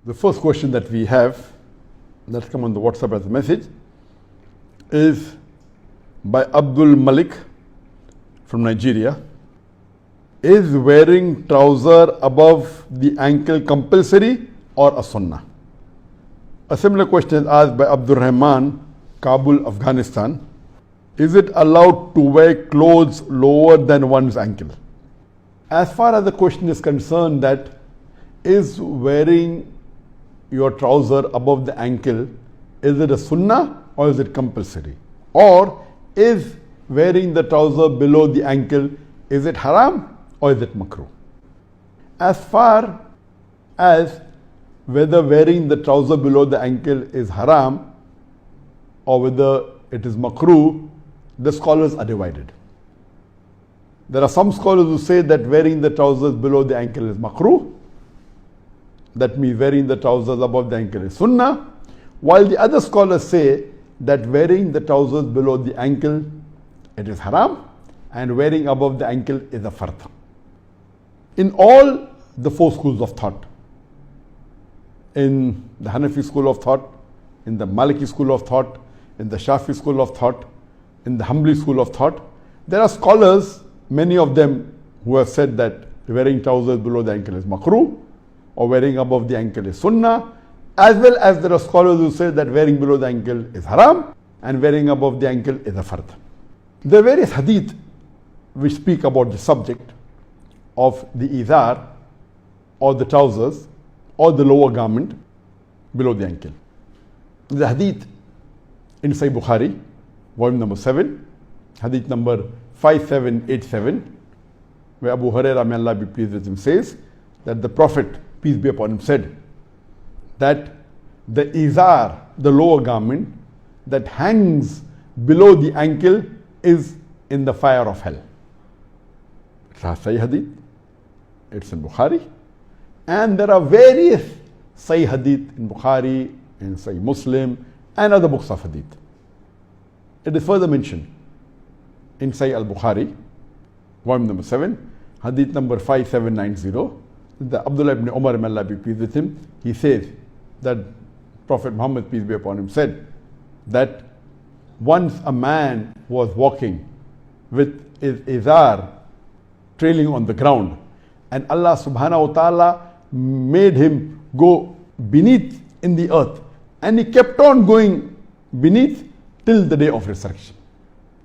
The first question that we have, that's come on the WhatsApp as a message, is by Abdul Malik from Nigeria. Is wearing trouser above the ankle compulsory or a sunnah? A similar question is asked by Abdul Rahman, Kabul, Afghanistan. Is it allowed to wear clothes lower than one's ankle? As far as the question is concerned, that is wearing your trouser above the ankle, is it a sunnah or is it compulsory? Or is wearing the trouser below the ankle, is it haram or is it makruh? As far as whether wearing the trouser below the ankle is haram or whether it is makruh, the scholars are divided. There are some scholars who say that wearing the trousers below the ankle is makruh. That means wearing the trousers above the ankle is sunnah. While the other scholars say that wearing the trousers below the ankle, it is haram, and wearing above the ankle is a fard. In all the four schools of thought, in the Hanafi school of thought, in the Maliki school of thought, in the Shafi school of thought, in the Hanbali school of thought, there are scholars, many of them, who have said that wearing trousers below the ankle is makruh, or wearing above the ankle is sunnah, as well as there are scholars who say that wearing below the ankle is haram and wearing above the ankle is a fard. There are various hadith which speak about the subject of the izar or the trousers or the lower garment below the ankle. The hadith in Sahih Bukhari, volume number 7, hadith number 5787, where Abu Hurairah, may Allah be pleased with him, says that the Prophet, peace be upon him, said that the izar, the lower garment that hangs below the ankle, is in the fire of hell. It's a Sahih hadith, it's in Bukhari, and there are various Sahih hadith in Bukhari, in Sahih Muslim, and other books of hadith. It is further mentioned in Sahih al-Bukhari, volume number 7, hadith number 5790, the Abdullah ibn Umar, may Allah be pleased with him, he says that Prophet Muhammad, peace be upon him, said that once a man was walking with his izar trailing on the ground, and Allah subhanahu wa ta'ala made him go beneath in the earth, and he kept on going beneath till the day of resurrection.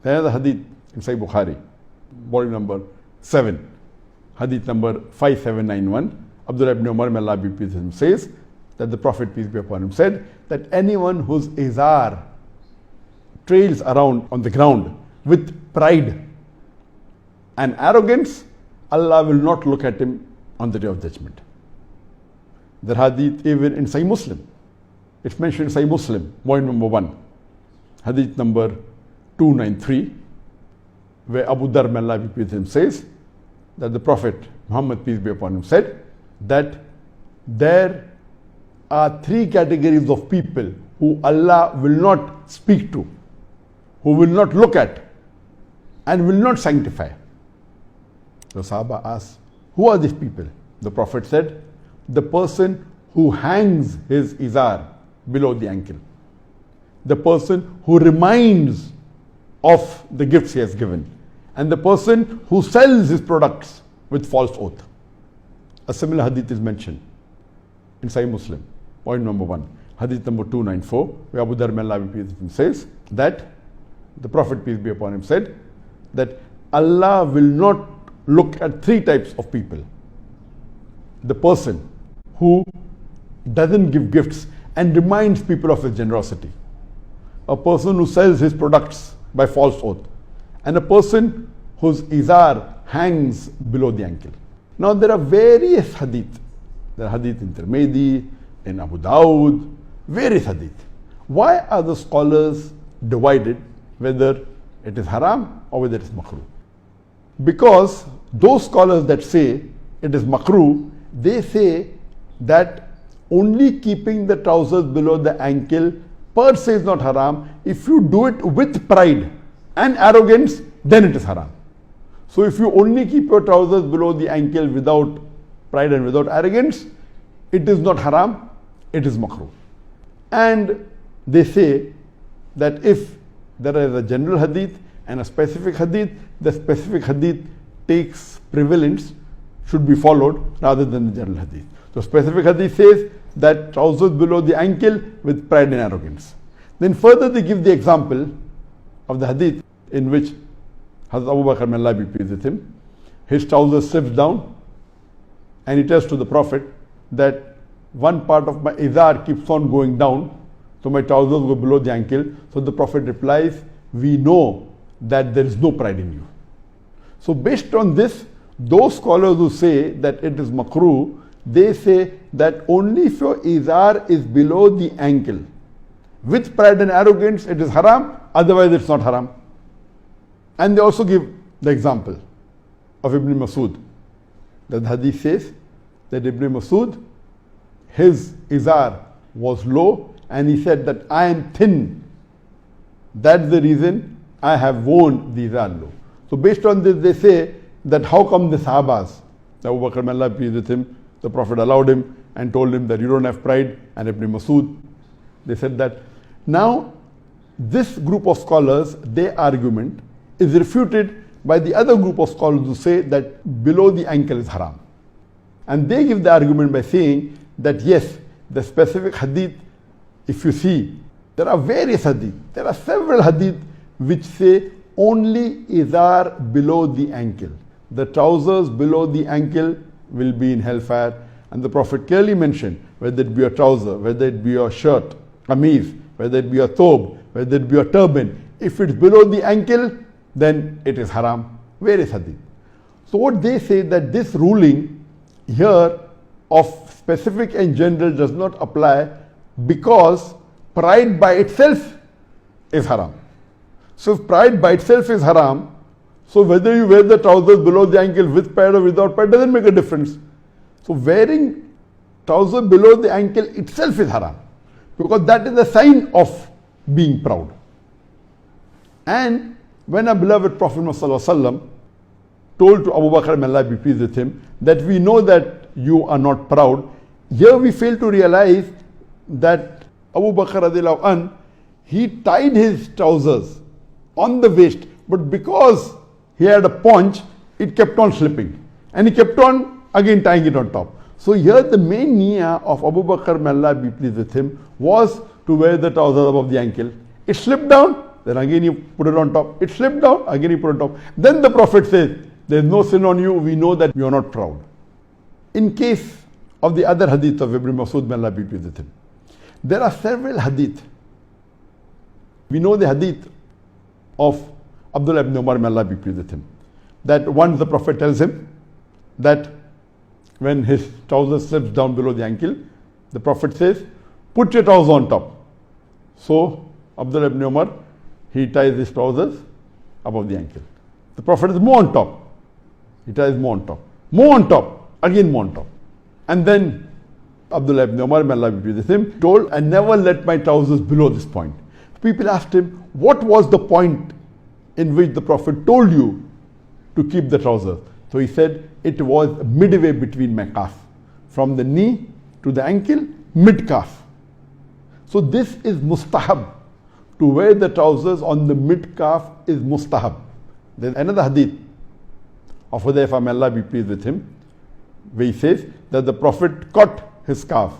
There is a hadith in Sahih Bukhari, volume number 7, hadith number 5791. Abdullah ibn Umar, may Allah be pleased with him, says that the Prophet, peace be upon him, said that anyone whose izar trails around on the ground with pride and arrogance, Allah will not look at him on the day of judgment. The hadith even in Sahih Muslim, it's mentioned in Sahih Muslim, volume number 1, hadith number 293, where Abu Dhar, may Allah be pleased with him, says that the Prophet Muhammad, peace be upon him, said that there are 3 categories of people who Allah will not speak to, who will not look at, and will not sanctify. The Sahaba asked, who are these people? The Prophet said, the person who hangs his izar below the ankle, the person who reminds of the gifts he has given, and the person who sells his products with false oath. A similar hadith is mentioned in Sahih Muslim, point number 1, hadith number 294, where Abu Dhar, may Allah be pleased with him, says that the Prophet, peace be upon him, said that Allah will not look at 3 types of people. The person who doesn't give gifts and reminds people of his generosity, a person who sells his products by false oath, and a person whose izar hangs below the ankle. Now there are various hadith. There are hadith in Tirmidhi, in Abu Dawud, various hadith. Why are the scholars divided whether it is haram or whether it is makruh? Because those scholars that say it is makruh, they say that only keeping the trousers below the ankle per se is not haram. If you do it with pride and arrogance, then it is haram. So if you only keep your trousers below the ankle without pride and without arrogance, it is not haram. it is makruh. And they say that if there is a general hadith and a specific hadith, the specific hadith takes prevalence, should be followed rather than the general hadith. So specific hadith says that trousers below the ankle with pride and arrogance. Then further they give the example of the hadith in which Hazrat Abu Bakr, may Allah be pleased with him, his trousers slips down and he tells to the Prophet that one part of my izar keeps on going down, so my trousers go below the ankle. So the Prophet replies, we know that there is no pride in you. So based on this, those scholars who say that it is makruh, they say that only if your izar is below the ankle, with pride and arrogance, it is haram, otherwise it's not haram. And they also give the example of Ibn Masud. The hadith says that Ibn Masud, his izar was low and he said that I am thin. That's the reason I have worn the izar low. So based on this, they say that how come the Sahabas, Abu Bakr, may Allah be pleased with him, the Prophet allowed him and told him that you don't have pride, and Ibn Masud, they said that. Now, this group of scholars, their argument is refuted by the other group of scholars who say that below the ankle is haram. And they give the argument by saying that yes, the specific hadith, if you see, there are various hadith, there are several hadith which say only izar below the ankle. The trousers below the ankle will be in hellfire. And the Prophet clearly mentioned, whether it be a trouser, whether it be a shirt, qameez, whether it be a thobe, whether it be a turban, if it's below the ankle, then it is haram. Various hadith. So what they say that this ruling here of specific and general does not apply because pride by itself is haram. So if pride by itself is haram, so whether you wear the trousers below the ankle with pride or without pride doesn't make a difference. So wearing trousers below the ankle itself is haram, because that is a sign of being proud. And when our beloved Prophet ﷺ told to Abu Bakr, may Allah be pleased with him, that we know that you are not proud, here we fail to realize that Abu Bakr radiallahu anh, he tied his trousers on the waist, but because he had a paunch, it kept on slipping. And he kept on again tying it on top. So here the main niyyah of Abu Bakr, may Allah be pleased with him, was to wear the trousers above the ankle. It slipped down, then again you put it on top. It slipped down, again you put it on top. Then the Prophet says, there is no sin on you, we know that you are not proud. In case of the other hadith of Ibn Masud, may Allah be pleased with him, there are several hadith. We know the hadith of Abdullah ibn Umar, may Allah be pleased with him, that once the Prophet tells him that when his trousers slips down below the ankle, the Prophet says, put your trousers on top. So Abdullah ibn Umar, he ties his trousers above the ankle. The Prophet is more on top. He ties more on top. More on top. Again more on top. And then Abdullah ibn Umar, may Allah be pleased with him, told, I never let my trousers below this point. People asked him, what was the point in which the Prophet told you to keep the trousers? So he said, it was midway between my calf. From the knee to the ankle, mid calf. So this is mustahab. To wear the trousers on the mid calf is mustahab. There's another hadith of Hudayfa, may Allah be pleased with him, where he says that the Prophet caught his calf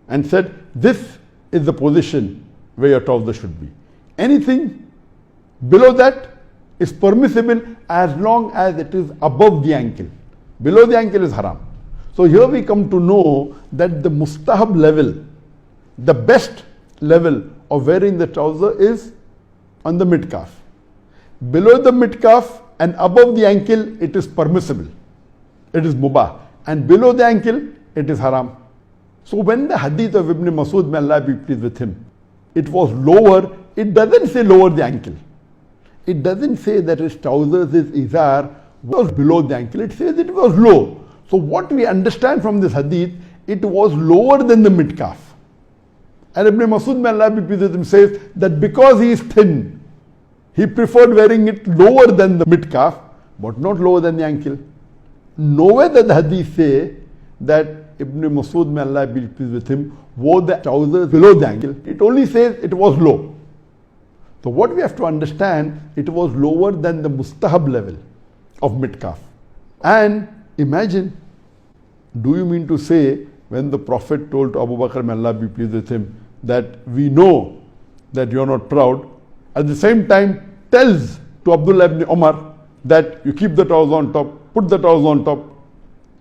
and said, this is the position where your trousers should be. Anything below that is permissible as long as it is above the ankle. Below the ankle is haram. So here we come to know that the mustahab level, the best level of wearing the trouser is on the mid calf. Below the mid calf and above the ankle, it is permissible. It is mubah. And below the ankle, it is haram. So when the hadith of Ibn Masud, may Allah be pleased with him, it was lower, it doesn't say lower the ankle. It doesn't say that his trousers, his izar was below the ankle. It says it was low. So what we understand from this hadith, it was lower than the mid calf. And Ibn Masud, may Allah be pleased with him, says that because he is thin, he preferred wearing it lower than the mid calf, but not lower than the ankle. Nowhere does the hadith say that Ibn Masud, may Allah be pleased with him, wore the trousers below the ankle. It only says it was low. So what we have to understand, it was lower than the mustahab level of mid-calf. And imagine, do you mean to say when the Prophet told to Abu Bakr, may Allah be pleased with him, that we know that you are not proud, at the same time tells to Abdullah ibn Umar that you keep the trousers on top, put the trousers on top.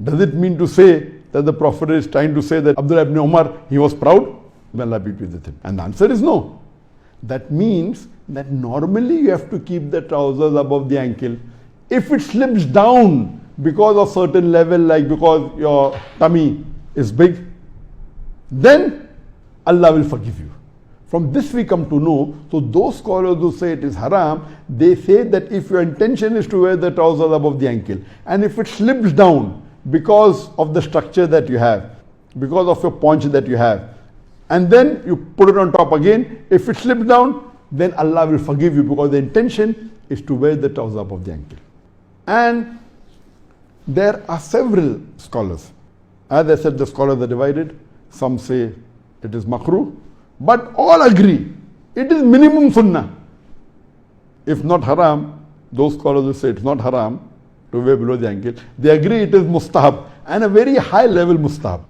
Does it mean to say that the Prophet is trying to say that Abdullah ibn Umar, he was proud? May Allah be pleased with him. And the answer is no. That means that normally you have to keep the trousers above the ankle. If it slips down because of certain level, like because your tummy is big, then Allah will forgive you. From this we come to know, so those scholars who say it is haram, they say that if your intention is to wear the trousers above the ankle, and if it slips down because of the structure that you have, because of your paunch that you have, and then you put it on top again, if it slips down, then Allah will forgive you, because the intention is to wear the trousers above the ankle. And there are several scholars. As I said, the scholars are divided. Some say it is makruh, but all agree it is minimum sunnah. If not haram, those scholars who say it's not haram to wear below the ankle, they agree it is mustahab, and a very high level mustahab.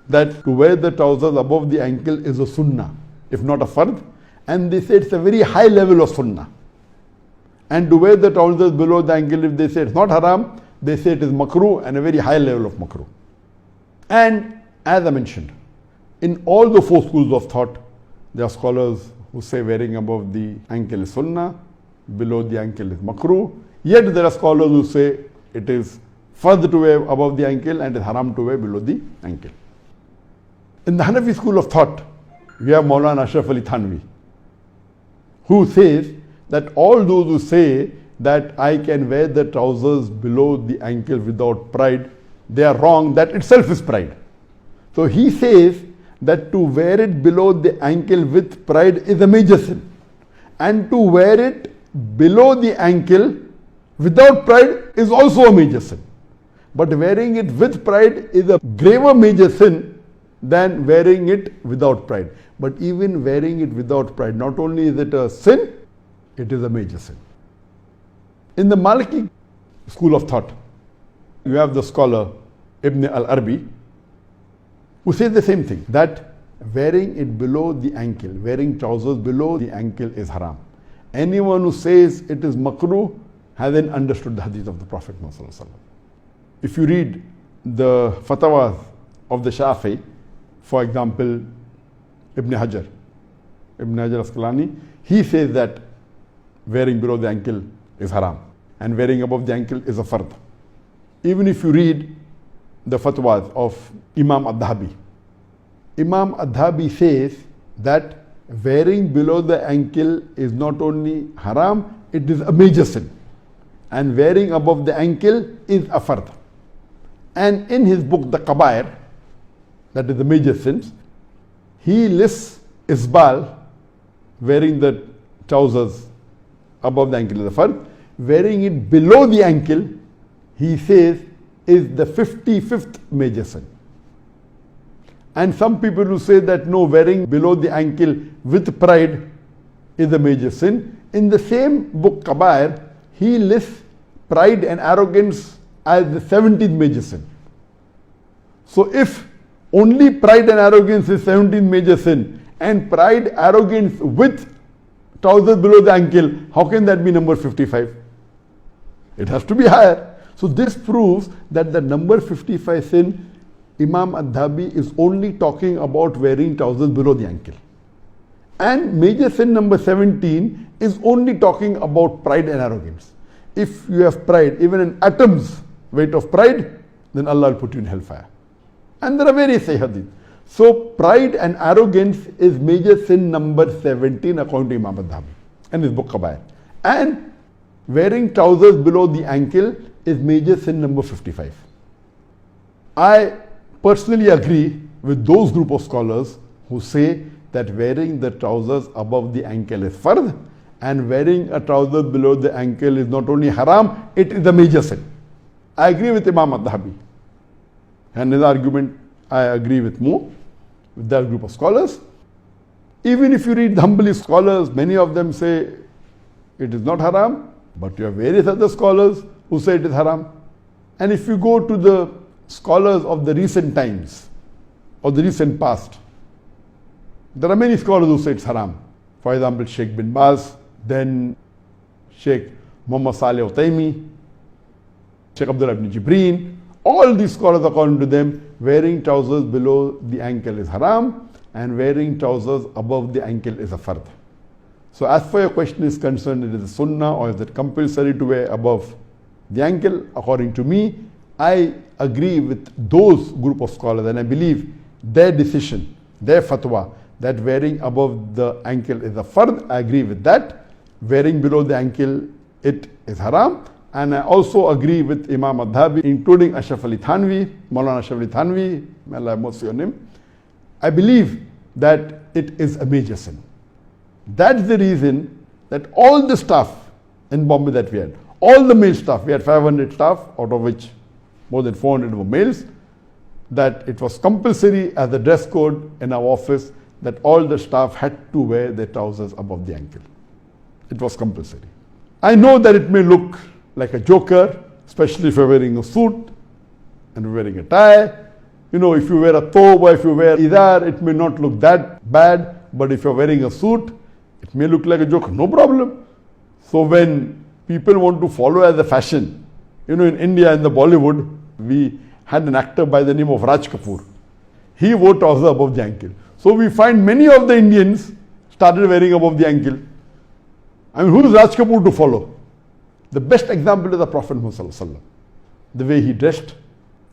That to wear the trousers above the ankle is a sunnah, if not a fard, and they say it's a very high level of sunnah. And to wear the trousers below the ankle, if they say it's not haram, they say it is makruh, and a very high level of makruh. And as I mentioned, in all the four schools of thought, there are scholars who say wearing above the ankle is sunnah, below the ankle is makruh. Yet there are scholars who say it is fard to wear above the ankle and it is haram to wear below the ankle. In the Hanafi school of thought, we have Maulana Ashraf Ali Thanvi, who says that all those who say that I can wear the trousers below the ankle without pride, they are wrong. That itself is pride. So he says that to wear it below the ankle with pride is a major sin, and to wear it below the ankle without pride is also a major sin. But wearing it with pride is a graver major sin than wearing it without pride. But even wearing it without pride, not only is it a sin, it is a major sin. In the Maliki school of thought, you have the scholar Ibn al-Arabi, who says the same thing, that wearing it below the ankle, wearing trousers below the ankle is haram. Anyone who says it is makruh hasn't understood the hadith of the Prophet Muhammad. If you read the fatwas of the Shafi, for example, Ibn Hajar Asqalani, he says that wearing below the ankle is haram and wearing above the ankle is a fard. Even if you read the fatwas of Imam Adhabi, Imam Adhabi says that wearing below the ankle is not only haram, it is a major sin, and wearing above the ankle is a fard. And in his book The Kabair, that is the major sins, he lists Isbal, wearing the trousers above the ankle is a fard. Wearing it below the ankle, he says, is the 55th major sin. And some people who say that no, wearing below the ankle with pride is a major sin. In the same book Kabair, he lists pride and arrogance as the 17th major sin. So if only pride and arrogance is 17th major sin, and pride, arrogance with trousers below the ankle, how can that be number 55? It has to be higher. So this proves that the number 55 sin, Imam Adhabi is only talking about wearing trousers below the ankle. And major sin number 17 is only talking about pride and arrogance. If you have pride, even an atom's weight of pride, then Allah will put you in hellfire. And there are various hadith. So pride and arrogance is major sin number 17 according to Imam Adhabi and his book Kabair. And wearing trousers below the ankle is major sin number 55. I personally agree with those group of scholars who say that wearing the trousers above the ankle is fard, and wearing a trouser below the ankle is not only haram, it is a major sin. I agree with Imam Adhabi. And his argument, I agree with more, with that group of scholars. Even if you read the Hanbali scholars, many of them say it is not haram, but you have various other scholars who say it is haram. And if you go to the scholars of the recent times, or the recent past, there are many scholars who say it's haram. For example, Sheikh bin Baz, then Sheikh Muhammad Saleh Utaimi, Sheikh Abdullah ibn Jibreen. All these scholars, according to them, wearing trousers below the ankle is haram, and wearing trousers above the ankle is a fard. So as far your question is concerned, it is a sunnah or is it compulsory to wear above the ankle? According to me, I agree with those group of scholars, and I believe their decision, their fatwa, that wearing above the ankle is a fard. I agree with that. Wearing below the ankle, it is haram. And I also agree with Imam Adhabi, including Ashraf Ali Thanvi, Maulana Ashraf Ali Thanvi, may Allah have mercy on him. I believe that it is a major sin. That's the reason that all the staff in Bombay that we had, all the male staff, we had 500 staff, out of which more than 400 were males, that it was compulsory as a dress code in our office that all the staff had to wear their trousers above the ankle. It was compulsory. I know that it may look like a joker, especially if you're wearing a suit and wearing a tie. You know, if you wear a thobe or if you wear idar, it may not look that bad, but if you're wearing a suit, it may look like a joke, no problem. So when people want to follow as a fashion, you know, in India, in the Bollywood, we had an actor by the name of Raj Kapoor. He wore trousers above the ankle. So we find many of the Indians started wearing above the ankle. I mean, who is Raj Kapoor to follow? The best example is the Prophet Muhammad, the way he dressed.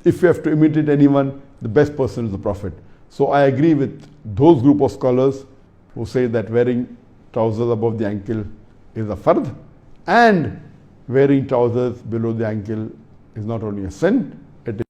If you have to imitate anyone, the best person is the Prophet. So I agree with those group of scholars who say that wearing trousers above the ankle is a fard, and wearing trousers below the ankle is not only a sin,